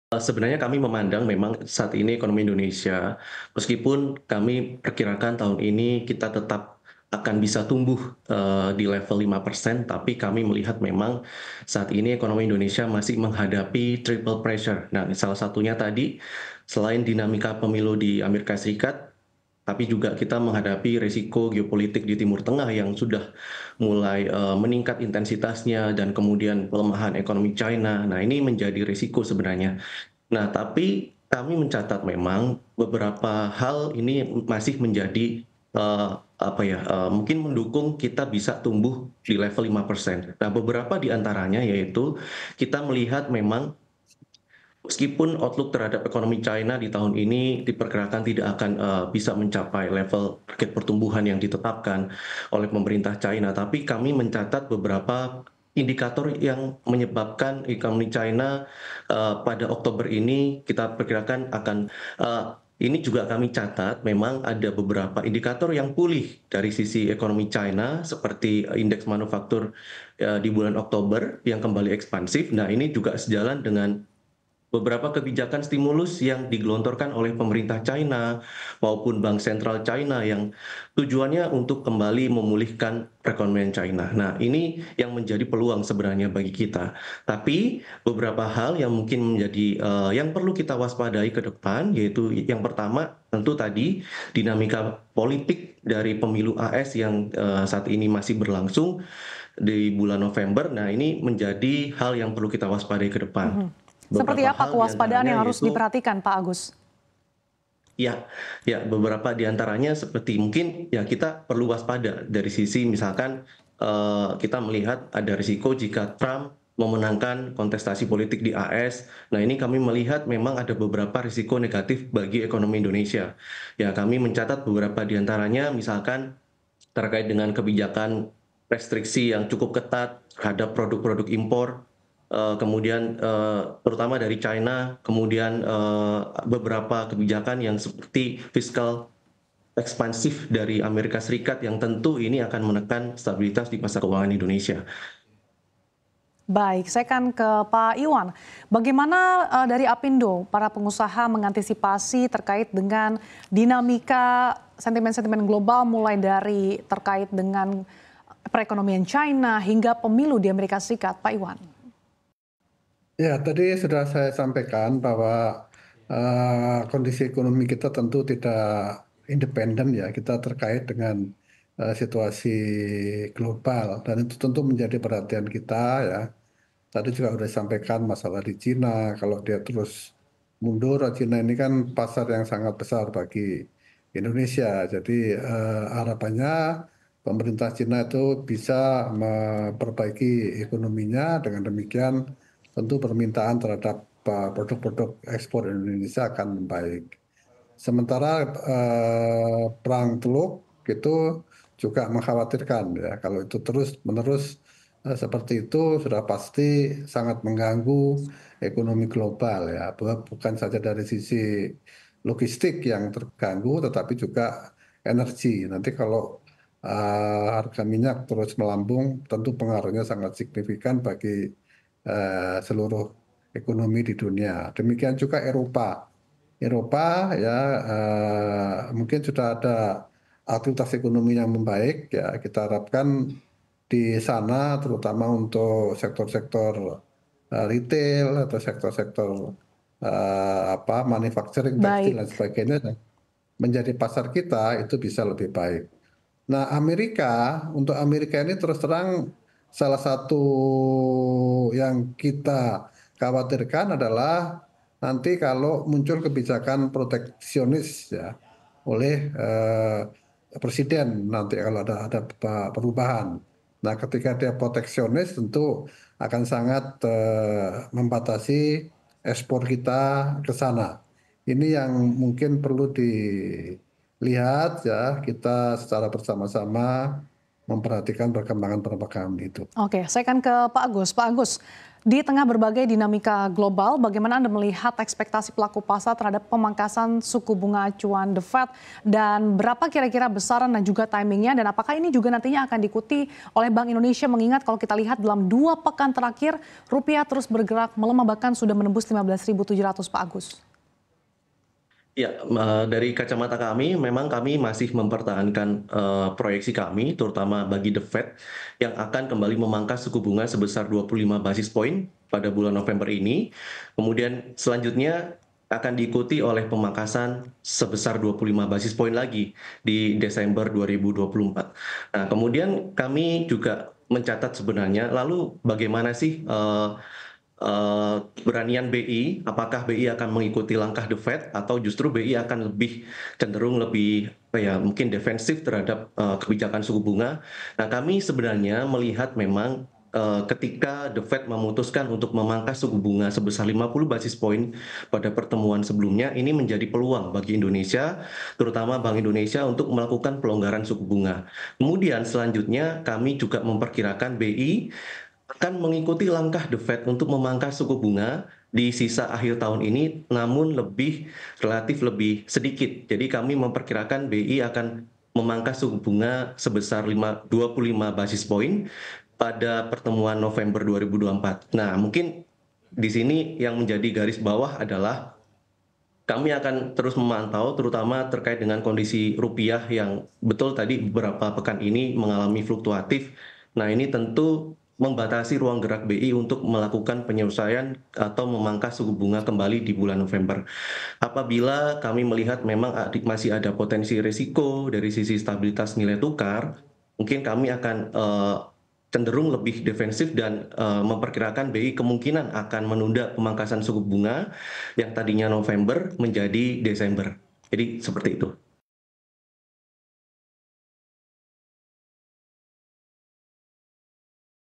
Sebenarnya kami memandang memang saat ini ekonomi Indonesia, meskipun kami perkirakan tahun ini kita tetap akan bisa tumbuh, di level 5%, tapi kami melihat memang saat ini ekonomi Indonesia masih menghadapi triple pressure. Nah, salah satunya tadi, selain dinamika pemilu di Amerika Serikat, tapi juga kita menghadapi resiko geopolitik di Timur Tengah yang sudah mulai meningkat intensitasnya dan kemudian pelemahan ekonomi China. Nah, ini menjadi risiko sebenarnya. Nah, tapi kami mencatat memang beberapa hal ini masih menjadi, apa ya, mungkin mendukung kita bisa tumbuh di level 5%. Nah, beberapa di antaranya yaitu kita melihat memang meskipun outlook terhadap ekonomi China di tahun ini diperkirakan tidak akan bisa mencapai level target pertumbuhan yang ditetapkan oleh pemerintah China, tapi kami mencatat beberapa indikator yang menyebabkan ekonomi China pada Oktober ini kita perkirakan akan ini juga kami catat memang ada beberapa indikator yang pulih dari sisi ekonomi China seperti indeks manufaktur di bulan Oktober yang kembali ekspansif. Nah, ini juga sejalan dengan beberapa kebijakan stimulus yang digelontorkan oleh pemerintah China maupun Bank Sentral China yang tujuannya untuk kembali memulihkan perekonomian China. Nah, ini yang menjadi peluang sebenarnya bagi kita. Tapi beberapa hal yang mungkin menjadi yang perlu kita waspadai ke depan, yaitu yang pertama tentu tadi dinamika politik dari pemilu AS yang saat ini masih berlangsung di bulan November. Nah, ini menjadi hal yang perlu kita waspadai ke depan. Mhm. Seperti Beberapa apa hal kewaspadaan diantaranya yang harus yaitu diperhatikan, Pak Agus? ya, ya beberapa diantaranya seperti mungkin ya kita perlu waspada dari sisi misalkan kita melihat ada risiko jika Trump memenangkan kontestasi politik di AS. Nah, ini kami melihat memang ada beberapa risiko negatif bagi ekonomi Indonesia. Ya, kami mencatat beberapa diantaranya misalkan terkait dengan kebijakan restriksi yang cukup ketat terhadap produk-produk impor, kemudian terutama dari China, kemudian beberapa kebijakan yang seperti fiskal ekspansif dari Amerika Serikat yang tentu ini akan menekan stabilitas di pasar keuangan Indonesia. Baik, saya akan ke Pak Iwan. Bagaimana dari Apindo, para pengusaha mengantisipasi terkait dengan dinamika sentimen-sentimen global mulai dari terkait dengan perekonomian China hingga pemilu di Amerika Serikat, Pak Iwan? Ya, tadi sudah saya sampaikan bahwa kondisi ekonomi kita tentu tidak independen ya, kita terkait dengan situasi global dan itu tentu menjadi perhatian kita ya. Tadi juga sudah disampaikan masalah di Cina, kalau dia terus mundur, Cina ini kan pasar yang sangat besar bagi Indonesia. Jadi harapannya pemerintah Cina itu bisa memperbaiki ekonominya, dengan demikian tentu permintaan terhadap produk-produk ekspor Indonesia akan membaik. Sementara perang Teluk itu juga mengkhawatirkan ya, kalau itu terus-menerus seperti itu sudah pasti sangat mengganggu ekonomi global ya, bukan saja dari sisi logistik yang terganggu, tetapi juga energi. Nanti kalau harga minyak terus melambung, tentu pengaruhnya sangat signifikan bagi seluruh ekonomi di dunia. Demikian juga Eropa. Eropa ya mungkin sudah ada aktivitas ekonomi yang membaik ya, kita harapkan di sana terutama untuk sektor-sektor retail atau sektor-sektor apa manufacturing, tekstil dan Baik. sebagainya menjadi pasar kita itu bisa lebih baik. Nah, untuk Amerika ini terus terang salah satu yang kita khawatirkan adalah nanti kalau muncul kebijakan proteksionis ya oleh presiden, nanti kalau ada perubahan. Nah, ketika dia proteksionis tentu akan sangat membatasi ekspor kita ke sana. Ini yang mungkin perlu dilihat ya, kita secara bersama-sama memperhatikan perkembangan itu. Oke, saya akan ke Pak Agus. Pak Agus, di tengah berbagai dinamika global, bagaimana Anda melihat ekspektasi pelaku pasar terhadap pemangkasan suku bunga acuan The Fed dan berapa kira-kira besaran dan juga timingnya, dan apakah ini juga nantinya akan diikuti oleh Bank Indonesia, mengingat kalau kita lihat dalam 2 pekan terakhir rupiah terus bergerak melemah bahkan sudah menembus 15.700, Pak Agus. Ya, dari kacamata kami, memang kami masih mempertahankan proyeksi kami, terutama bagi The Fed, yang akan kembali memangkas suku bunga sebesar 25 basis poin pada bulan November ini. Kemudian selanjutnya akan diikuti oleh pemangkasan sebesar 25 basis poin lagi di Desember 2024. Nah, kemudian kami juga mencatat sebenarnya, lalu bagaimana sih keberanian BI, apakah BI akan mengikuti langkah The Fed atau justru BI akan cenderung lebih mungkin defensif terhadap kebijakan suku bunga. Nah, kami sebenarnya melihat memang ketika The Fed memutuskan untuk memangkas suku bunga sebesar 50 basis poin pada pertemuan sebelumnya, ini menjadi peluang bagi Indonesia, terutama Bank Indonesia, untuk melakukan pelonggaran suku bunga. Kemudian selanjutnya kami juga memperkirakan BI akan mengikuti langkah The Fed untuk memangkas suku bunga di sisa akhir tahun ini, namun relatif lebih sedikit. Jadi kami memperkirakan BI akan memangkas suku bunga sebesar 25 basis poin pada pertemuan November 2024. Nah, mungkin di sini yang menjadi garis bawah adalah kami akan terus memantau, terutama terkait dengan kondisi rupiah yang betul tadi beberapa pekan ini mengalami fluktuatif. Nah, ini tentu membatasi ruang gerak BI untuk melakukan penyelesaian atau memangkas suku bunga kembali di bulan November. Apabila kami melihat memang masih ada potensi risiko dari sisi stabilitas nilai tukar, mungkin kami akan cenderung lebih defensif dan memperkirakan BI kemungkinan akan menunda pemangkasan suku bunga yang tadinya November menjadi Desember. Jadi seperti itu.